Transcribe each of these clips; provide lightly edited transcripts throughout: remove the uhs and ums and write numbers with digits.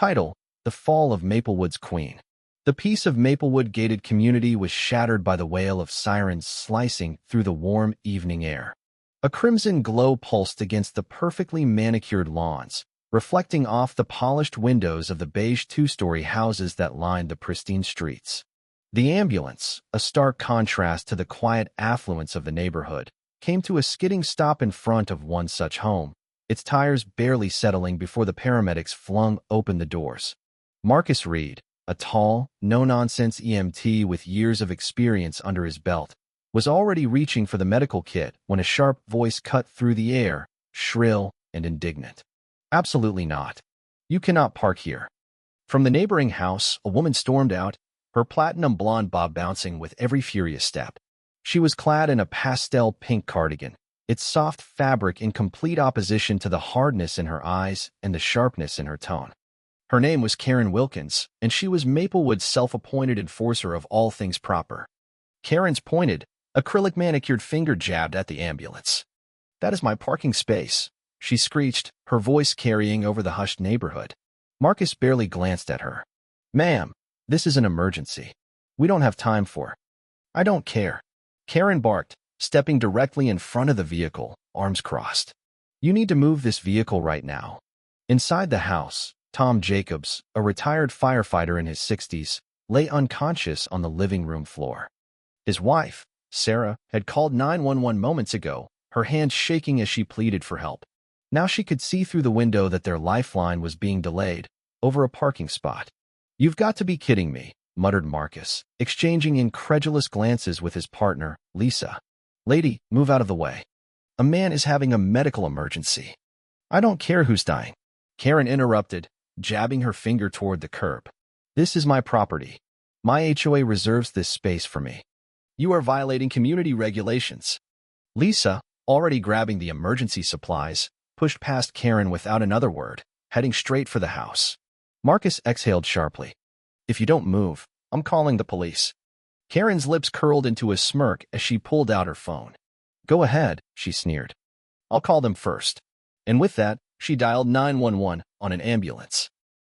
Title: The Fall of Maplewood's Queen. The peace of Maplewood gated community was shattered by the wail of sirens slicing through the warm evening air. A crimson glow pulsed against the perfectly manicured lawns, reflecting off the polished windows of the beige two-story houses that lined the pristine streets. The ambulance, a stark contrast to the quiet affluence of the neighborhood, came to a skidding stop in front of one such home, its tires barely settling before the paramedics flung open the doors. Marcus Reed, a tall, no-nonsense EMT with years of experience under his belt, was already reaching for the medical kit when a sharp voice cut through the air, shrill and indignant. "Absolutely not. You cannot park here." From the neighboring house, a woman stormed out, her platinum blonde bob bouncing with every furious step. She was clad in a pastel pink cardigan, its soft fabric in complete opposition to the hardness in her eyes and the sharpness in her tone. Her name was Karen Wilkins, and she was Maplewood's self-appointed enforcer of all things proper. Karen's pointed, acrylic manicured finger jabbed at the ambulance. "That is my parking space," she screeched, her voice carrying over the hushed neighborhood. Marcus barely glanced at her. "Ma'am, this is an emergency. We don't have time for." "I don't care," Karen barked, stepping directly in front of the vehicle, arms crossed. "You need to move this vehicle right now." Inside the house, Tom Jacobs, a retired firefighter in his 60s, lay unconscious on the living room floor. His wife, Sarah, had called 911 moments ago, her hands shaking as she pleaded for help. Now she could see through the window that their lifeline was being delayed over a parking spot. "You've got to be kidding me," muttered Marcus, exchanging incredulous glances with his partner, Lisa. "Lady, move out of the way. A man is having a medical emergency." "I don't care who's dying," Karen interrupted, jabbing her finger toward the curb. "This is my property. My HOA reserves this space for me. You are violating community regulations." Lisa, already grabbing the emergency supplies, pushed past Karen without another word, heading straight for the house. Marcus exhaled sharply. "If you don't move, I'm calling the police." Karen's lips curled into a smirk as she pulled out her phone. "Go ahead," she sneered. "I'll call them first." And with that, she dialed 911 on an ambulance.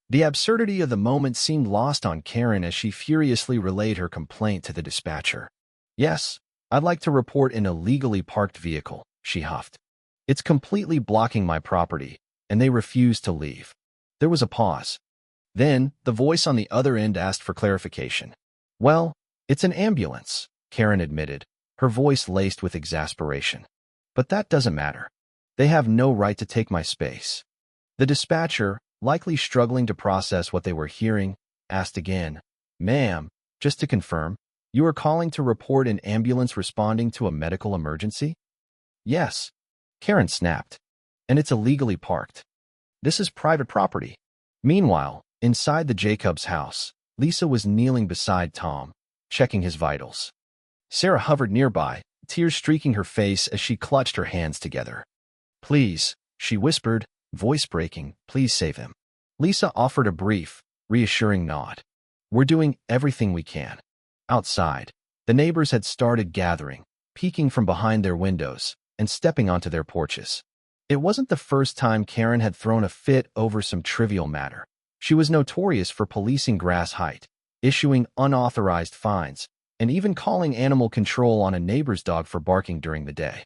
The absurdity of the moment seemed lost on Karen as she furiously relayed her complaint to the dispatcher. "Yes, I'd like to report an illegally parked vehicle," she huffed. "It's completely blocking my property, and they refuse to leave." There was a pause. Then, the voice on the other end asked for clarification. "Well, it's an ambulance," Karen admitted, her voice laced with exasperation. "But that doesn't matter. They have no right to take my space." The dispatcher, likely struggling to process what they were hearing, asked again, "Ma'am, just to confirm, you are calling to report an ambulance responding to a medical emergency?" "Yes," Karen snapped. "And it's illegally parked. This is private property." Meanwhile, inside the Jacobs house, Lisa was kneeling beside Tom, checking his vitals. Sarah hovered nearby, tears streaking her face as she clutched her hands together. "Please," she whispered, voice breaking, "please save him." Lisa offered a brief, reassuring nod. "We're doing everything we can." Outside, the neighbors had started gathering, peeking from behind their windows and stepping onto their porches. It wasn't the first time Karen had thrown a fit over some trivial matter. She was notorious for policing grass height, issuing unauthorized fines, and even calling animal control on a neighbor's dog for barking during the day.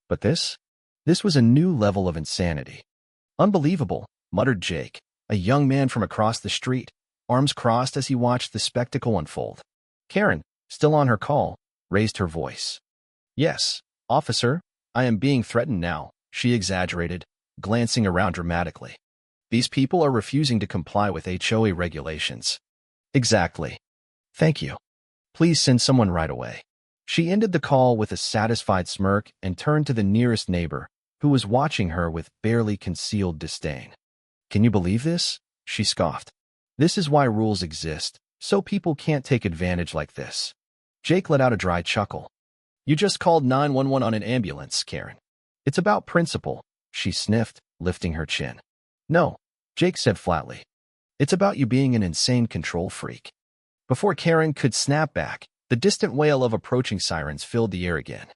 But this was a new level of insanity. "Unbelievable," muttered Jake, a young man from across the street, arms crossed as he watched the spectacle unfold. Karen, still on her call, raised her voice. "Yes, officer, I am being threatened now," she exaggerated, glancing around dramatically. "These people are refusing to comply with HOA regulations." "Exactly. Thank you. Please send someone right away." She ended the call with a satisfied smirk and turned to the nearest neighbor, who was watching her with barely concealed disdain. "Can you believe this?" she scoffed. "This is why rules exist, so people can't take advantage like this." Jake let out a dry chuckle. "You just called 911 on an ambulance, Karen." "It's about principle," she sniffed, lifting her chin. "No," Jake said flatly. "It's about you being an insane control freak." Before Karen could snap back, the distant wail of approaching sirens filled the air again.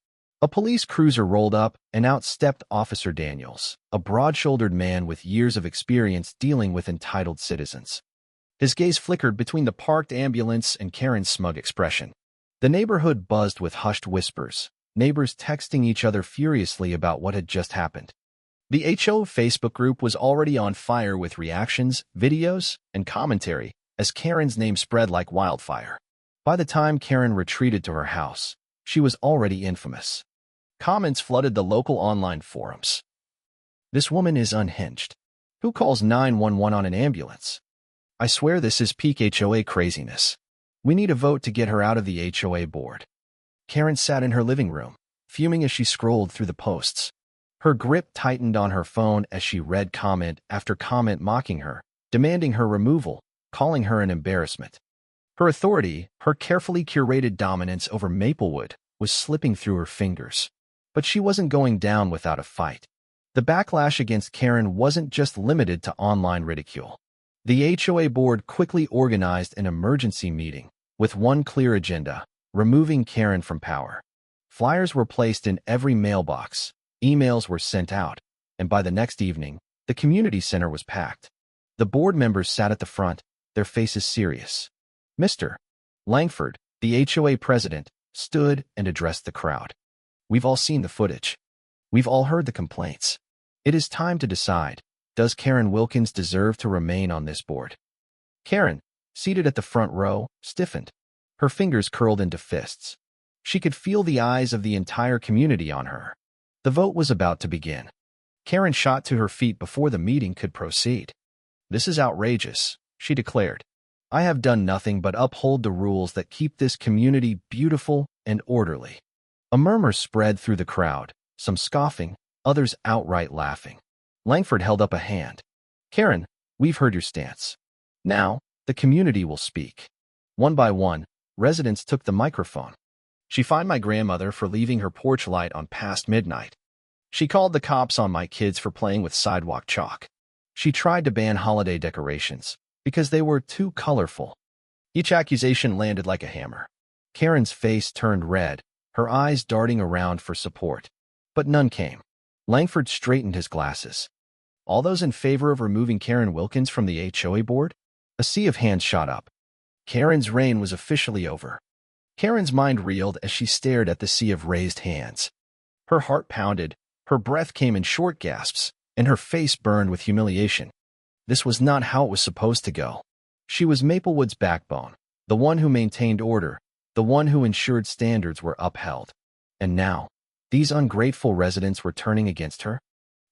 A police cruiser rolled up, and out stepped Officer Daniels, a broad-shouldered man with years of experience dealing with entitled citizens. His gaze flickered between the parked ambulance and Karen's smug expression. The neighborhood buzzed with hushed whispers, neighbors texting each other furiously about what had just happened. The HOA Facebook group was already on fire with reactions, videos, and commentary as Karen's name spread like wildfire. By the time Karen retreated to her house, she was already infamous. Comments flooded the local online forums. This woman is unhinged. Who calls 911 on an ambulance? I swear this is peak HOA craziness. We need a vote to get her out of the HOA board. Karen sat in her living room, fuming as she scrolled through the posts. Her grip tightened on her phone as she read comment after comment mocking her, demanding her removal, calling her an embarrassment. Her authority, her carefully curated dominance over Maplewood, was slipping through her fingers. But she wasn't going down without a fight. The backlash against Karen wasn't just limited to online ridicule. The HOA board quickly organized an emergency meeting with one clear agenda: removing Karen from power. Flyers were placed in every mailbox, emails were sent out, and by the next evening, the community center was packed. The board members sat at the front, their faces serious. Mr. Langford, the HOA president, stood and addressed the crowd. We've all seen the footage. We've all heard the complaints. It is time to decide. Does Karen Wilkins deserve to remain on this board? Karen, seated at the front row, stiffened. Her fingers curled into fists. She could feel the eyes of the entire community on her. The vote was about to begin. Karen shot to her feet before the meeting could proceed. This is outrageous, she declared. I have done nothing but uphold the rules that keep this community beautiful and orderly. A murmur spread through the crowd, some scoffing, others outright laughing. Langford held up a hand. Karen, we've heard your stance. Now, the community will speak. One by one, residents took the microphone. She fined my grandmother for leaving her porch light on past midnight. She called the cops on my kids for playing with sidewalk chalk. She tried to ban holiday decorations because they were too colorful. Each accusation landed like a hammer. Karen's face turned red, her eyes darting around for support. But none came. Langford straightened his glasses. All those in favor of removing Karen Wilkins from the HOA board? A sea of hands shot up. Karen's reign was officially over. Karen's mind reeled as she stared at the sea of raised hands. Her heart pounded, her breath came in short gasps, and her face burned with humiliation. This was not how it was supposed to go. She was Maplewood's backbone, the one who maintained order, the one who ensured standards were upheld. And now, these ungrateful residents were turning against her?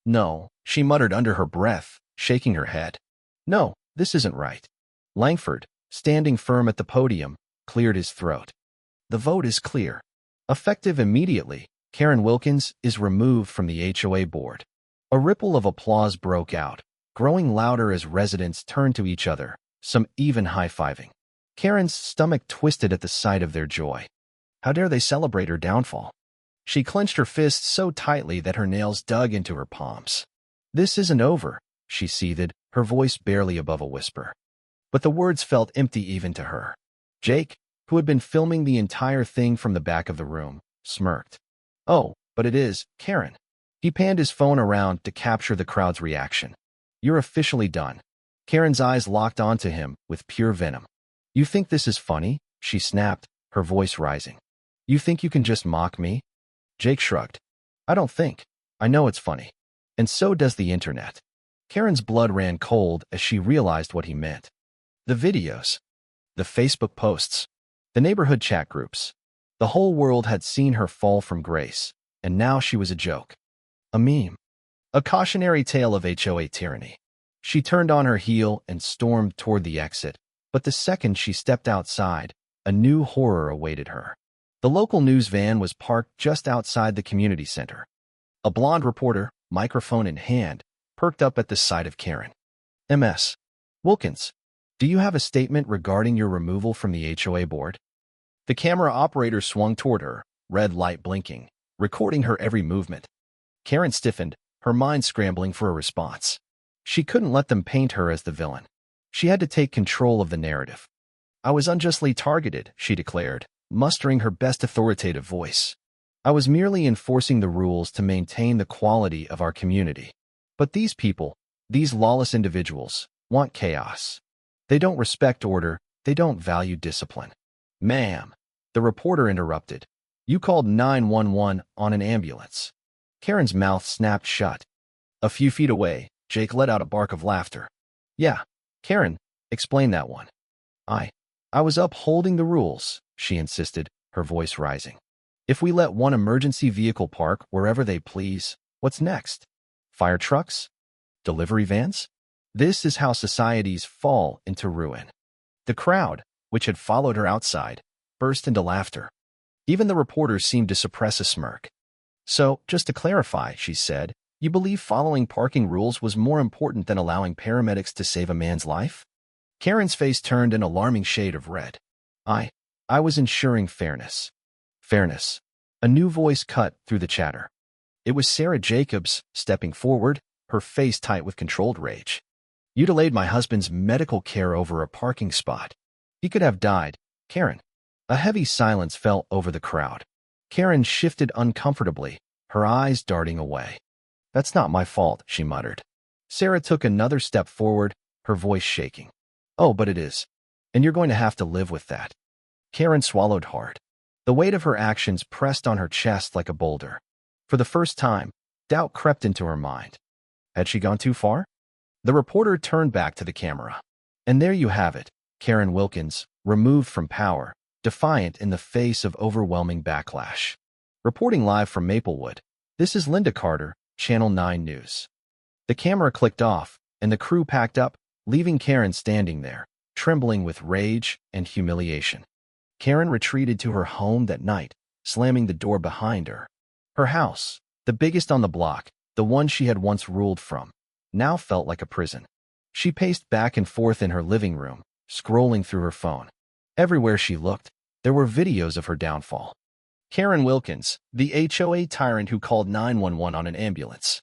No, she muttered under her breath, shaking her head. No, this isn't right. Langford, standing firm at the podium, cleared his throat. The vote is clear. Effective immediately, Karen Wilkins is removed from the HOA board. A ripple of applause broke out, growing louder as residents turned to each other, some even high-fiving. Karen's stomach twisted at the sight of their joy. How dare they celebrate her downfall? She clenched her fists so tightly that her nails dug into her palms. This isn't over, she seethed, her voice barely above a whisper. But the words felt empty even to her. Jake, who had been filming the entire thing from the back of the room, smirked. Oh, but it is, Karen. He panned his phone around to capture the crowd's reaction. You're officially done. Karen's eyes locked onto him with pure venom. You think this is funny? She snapped, her voice rising. You think you can just mock me? Jake shrugged. I don't think. I know it's funny. And so does the internet. Karen's blood ran cold as she realized what he meant. The videos. The Facebook posts. The neighborhood chat groups. The whole world had seen her fall from grace, and now she was a joke. A meme. A cautionary tale of HOA tyranny. She turned on her heel and stormed toward the exit, but the second she stepped outside, a new horror awaited her. The local news van was parked just outside the community center. A blonde reporter, microphone in hand, perked up at the sight of Karen. Ms. Wilkins, do you have a statement regarding your removal from the HOA board? The camera operator swung toward her, red light blinking, recording her every movement. Karen stiffened, her mind scrambling for a response. She couldn't let them paint her as the villain. She had to take control of the narrative. I was unjustly targeted, she declared, mustering her best authoritative voice. I was merely enforcing the rules to maintain the quality of our community. But these people, these lawless individuals, want chaos. They don't respect order, they don't value discipline. Ma'am, the reporter interrupted. You called 911 on an ambulance. Karen's mouth snapped shut. A few feet away, Jake let out a bark of laughter. Yeah, Karen, explain that one. I was upholding the rules, she insisted, her voice rising. If we let one emergency vehicle park wherever they please, what's next? Fire trucks? Delivery vans? This is how societies fall into ruin. The crowd, which had followed her outside, burst into laughter. Even the reporter seemed to suppress a smirk. So, just to clarify, she said, you believe following parking rules was more important than allowing paramedics to save a man's life? Karen's face turned an alarming shade of red. I was ensuring fairness. Fairness. A new voice cut through the chatter. It was Sarah Jacobs, stepping forward, her face tight with controlled rage. You delayed my husband's medical care over a parking spot. He could have died, Karen. A heavy silence fell over the crowd. Karen shifted uncomfortably, her eyes darting away. That's not my fault, she muttered. Sarah took another step forward, her voice shaking. Oh, but it is. And you're going to have to live with that. Karen swallowed hard. The weight of her actions pressed on her chest like a boulder. For the first time, doubt crept into her mind. Had she gone too far? The reporter turned back to the camera. And there you have it, Karen Wilkins, removed from power, defiant in the face of overwhelming backlash. Reporting live from Maplewood, this is Linda Carter, Channel 9 News. The camera clicked off, and the crew packed up, leaving Karen standing there, trembling with rage and humiliation. Karen retreated to her home that night, slamming the door behind her. Her house, the biggest on the block, the one she had once ruled from, now felt like a prison. She paced back and forth in her living room, scrolling through her phone. Everywhere she looked, there were videos of her downfall. Karen Wilkins, the HOA tyrant who called 911 on an ambulance.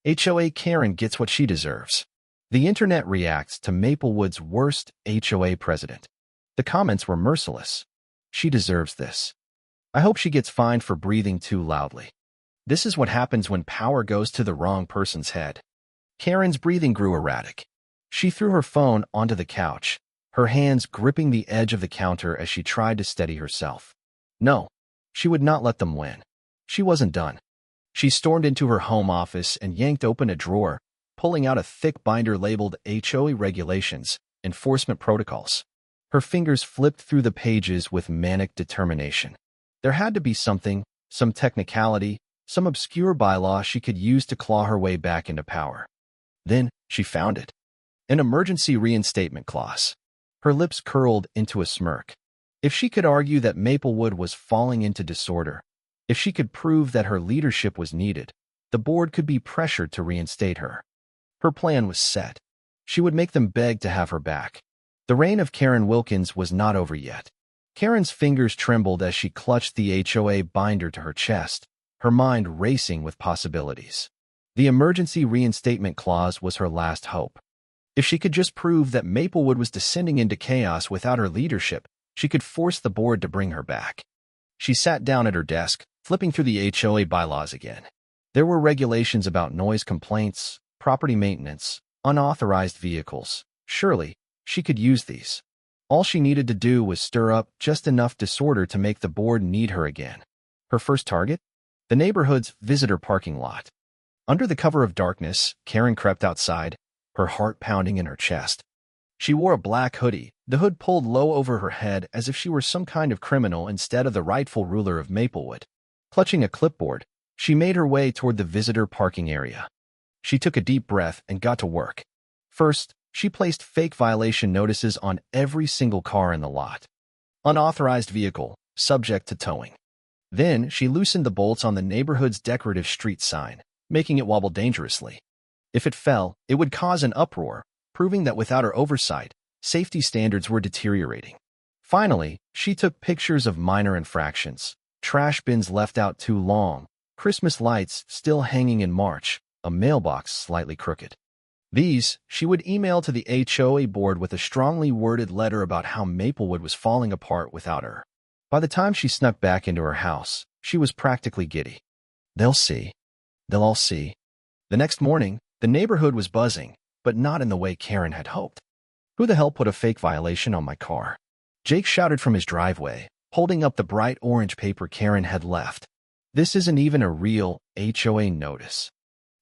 HOA Karen gets what she deserves. The internet reacts to Maplewood's worst HOA president. The comments were merciless. She deserves this. I hope she gets fined for breathing too loudly. This is what happens when power goes to the wrong person's head. Karen's breathing grew erratic. She threw her phone onto the couch, her hands gripping the edge of the counter as she tried to steady herself. No, she would not let them win. She wasn't done. She stormed into her home office and yanked open a drawer, pulling out a thick binder labeled HOA Regulations, Enforcement Protocols. Her fingers flipped through the pages with manic determination. There had to be something, some technicality, some obscure bylaw she could use to claw her way back into power. Then she found it. An emergency reinstatement clause. Her lips curled into a smirk. If she could argue that Maplewood was falling into disorder, if she could prove that her leadership was needed, the board could be pressured to reinstate her. Her plan was set. She would make them beg to have her back. The reign of Karen Wilkins was not over yet. Karen's fingers trembled as she clutched the HOA binder to her chest, her mind racing with possibilities. The emergency reinstatement clause was her last hope. If she could just prove that Maplewood was descending into chaos without her leadership, she could force the board to bring her back. She sat down at her desk, flipping through the HOA bylaws again. There were regulations about noise complaints, property maintenance, unauthorized vehicles. Surely, she could use these. All she needed to do was stir up just enough disorder to make the board need her again. Her first target? The neighborhood's visitor parking lot. Under the cover of darkness, Karen crept outside, her heart pounding in her chest. She wore a black hoodie, the hood pulled low over her head as if she were some kind of criminal instead of the rightful ruler of Maplewood. Clutching a clipboard, she made her way toward the visitor parking area. She took a deep breath and got to work. First, she placed fake violation notices on every single car in the lot. Unauthorized vehicle, subject to towing. Then, she loosened the bolts on the neighborhood's decorative street sign, making it wobble dangerously. If it fell, it would cause an uproar, proving that without her oversight, safety standards were deteriorating. Finally, she took pictures of minor infractions, trash bins left out too long, Christmas lights still hanging in March, a mailbox slightly crooked. These, she would email to the HOA board with a strongly worded letter about how Maplewood was falling apart without her. By the time she snuck back into her house, She was practically giddy. They'll see. They'll all see. The next morning, the neighborhood was buzzing, but not in the way Karen had hoped. Who the hell put a fake violation on my car? Jake shouted from his driveway, holding up the bright orange paper Karen had left. This isn't even a real HOA notice.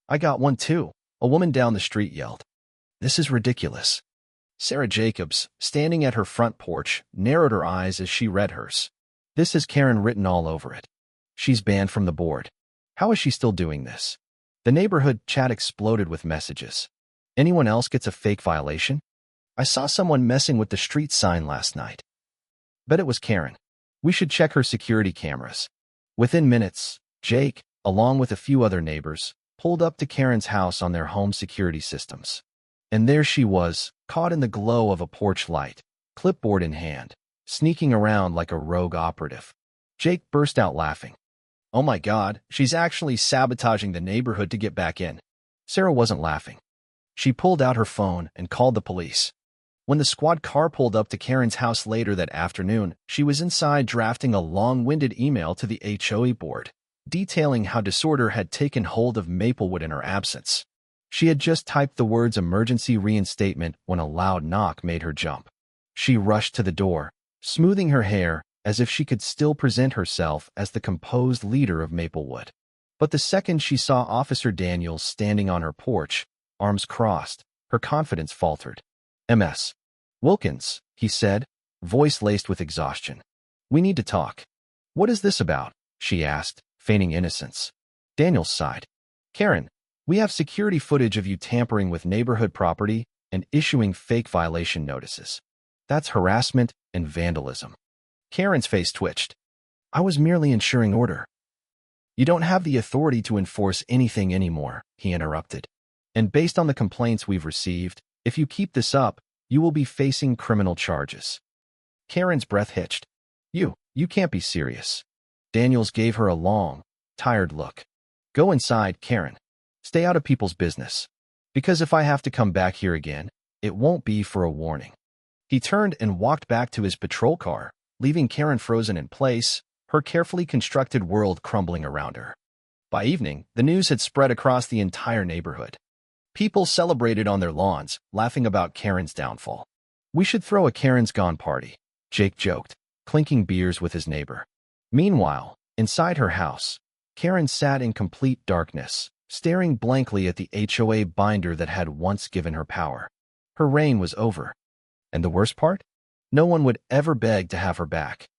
I got one too, a woman down the street yelled. This is ridiculous. Sarah Jacobs, standing at her front porch, narrowed her eyes as she read hers. This has Karen written all over it. She's banned from the board. How is she still doing this? The neighborhood chat exploded with messages. Anyone else gets a fake violation? I saw someone messing with the street sign last night. Bet it was Karen. We should check her security cameras. Within minutes, Jake, along with a few other neighbors, pulled up to Karen's house on their home security systems. And there she was, caught in the glow of a porch light, clipboard in hand, sneaking around like a rogue operative. Jake burst out laughing. Oh my God, she's actually sabotaging the neighborhood to get back in. Sarah wasn't laughing. She pulled out her phone and called the police. When the squad car pulled up to Karen's house later that afternoon, she was inside drafting a long-winded email to the HOA board, detailing how disorder had taken hold of Maplewood in her absence. She had just typed the words emergency reinstatement when a loud knock made her jump. She rushed to the door, smoothing her hair as if she could still present herself as the composed leader of Maplewood. But the second she saw Officer Daniels standing on her porch, arms crossed, her confidence faltered. "Ms. Wilkins," he said, voice laced with exhaustion. "We need to talk." "What is this about?" she asked, feigning innocence. Daniels sighed. "Karen, we have security footage of you tampering with neighborhood property and issuing fake violation notices. That's harassment and vandalism." Karen's face twitched. "I was merely ensuring order." "You don't have the authority to enforce anything anymore," he interrupted. "And based on the complaints we've received, if you keep this up, you will be facing criminal charges." Karen's breath hitched. You can't be serious." Daniels gave her a long, tired look. "Go inside, Karen. Stay out of people's business. Because if I have to come back here again, it won't be for a warning." He turned and walked back to his patrol car, leaving Karen frozen in place, her carefully constructed world crumbling around her. By evening, the news had spread across the entire neighborhood. People celebrated on their lawns, laughing about Karen's downfall. "We should throw a Karen's Gone party," Jake joked, clinking beers with his neighbor. Meanwhile, inside her house, Karen sat in complete darkness, staring blankly at the HOA binder that had once given her power. Her reign was over. And the worst part? No one would ever beg to have her back.